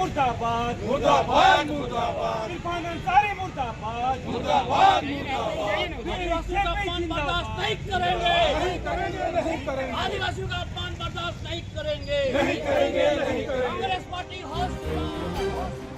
मुर्दाबाद मुर्दाबाद मुर्दाबाद इरफान अंसारी मुर्दाबाद मुर्दाबाद मुर्दाबाद आदिवासियों का अपमान बर्दाश्त नहीं करेंगे, नहीं करेंगे नहीं करेंगे आदिवासियों का अपमान बर्दाश्त नहीं करेंगे, नहीं करेंगे नहीं करेंगे कांग्रेस पार्टी होश।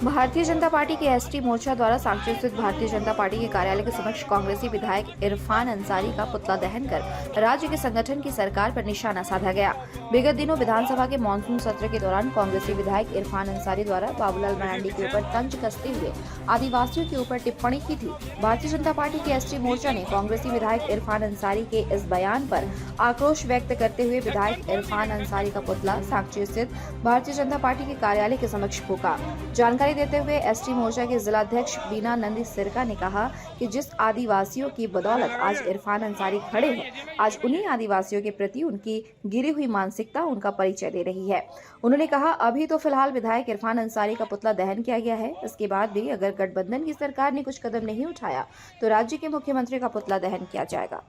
भारतीय जनता पार्टी के एसटी मोर्चा द्वारा सांची स्थित भारतीय जनता पार्टी के कार्यालय के समक्ष कांग्रेसी विधायक इरफान अंसारी का पुतला दहन कर राज्य के संगठन की सरकार पर निशाना साधा गया। विगत दिनों विधानसभा के मानसून सत्र के दौरान कांग्रेसी विधायक इरफान अंसारी द्वारा बाबूलाल मरांडी के ऊपर तंज कसते हुए आदिवासियों के ऊपर टिप्पणी की थी। भारतीय जनता पार्टी के एसटी मोर्चा ने कांग्रेसी विधायक इरफान अंसारी के इस बयान पर आक्रोश व्यक्त करते हुए विधायक इरफान अंसारी का पुतला सांची स्थित भारतीय जनता पार्टी के कार्यालय के समक्ष फूंका। जानकारी देते हुए एसटी मोर्चा के जिलाध्यक्ष बीना नंदी सिरका ने कहा कि जिस आदिवासियों की बदौलत आज इरफान अंसारी खड़े हैं, आज उन्हीं आदिवासियों के प्रति उनकी गिरी हुई मानसिकता उनका परिचय दे रही है। उन्होंने कहा, अभी तो फिलहाल विधायक इरफान अंसारी का पुतला दहन किया गया है, इसके बाद भी अगर गठबंधन की सरकार ने कुछ कदम नहीं उठाया तो राज्य के मुख्यमंत्री का पुतला दहन किया जाएगा।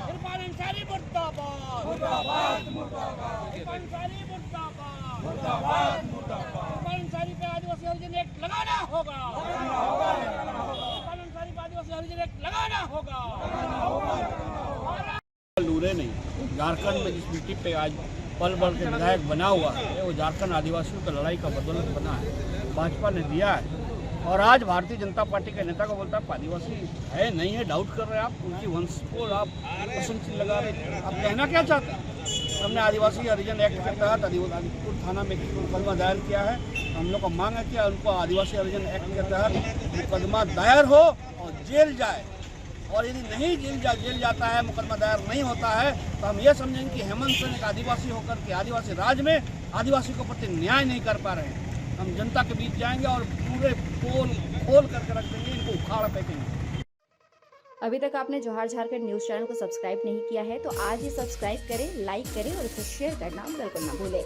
इरफान अंसारी मुर्दाबाद, मुर्दाबाद मुर्दाबाद इरफान अंसारी मुर्दाबाद, मुर्दाबाद मुर्दाबाद इरफान अंसारी पे आदिवासी हरिजन एक्ट लगाना होगा, इरफान अंसारी पे आदिवासी हरिजन एक्ट लगाना होगा। लूरे नहीं, झारखंड में जिस मिट्टी पे आज पल बढ़ के विधायक बना हुआ है वो झारखंड आदिवासियों की लड़ाई का बदौलत बना है, भाजपा ने दिया है। और आज भारतीय जनता पार्टी के नेता को बोलता है आदिवासी है नहीं है, डाउट कर रहे हैं आप, उनकी वंश को आप प्रशंसित लगा रहे हैं। आप कहना क्या चाहते हैं? हमने आदिवासी हरिजन एक्ट के तहत आदिपुर थाना में मुकदमा दायर किया है। हम लोग का मांग है कि उनको आदिवासी हरिजन एक्ट के तहत मुकदमा दायर हो और जेल जाए, और यदि नहीं जेल जाता है, मुकदमा दायर नहीं होता है, तो हम ये समझेंगे कि हेमंत सोरेन एक आदिवासी होकर के आदिवासी राज में आदिवासी को प्रति न्याय नहीं कर पा रहे हैं। हम जनता के बीच जाएंगे और पूरे पोल खोल करके रख देंगे, इनको उखाड़ फेंकेंगे। अभी तक आपने जोहार झारखंड न्यूज चैनल को सब्सक्राइब नहीं किया है तो आज ही सब्सक्राइब करें, लाइक करें और इसे शेयर करना बिल्कुल न भूलें।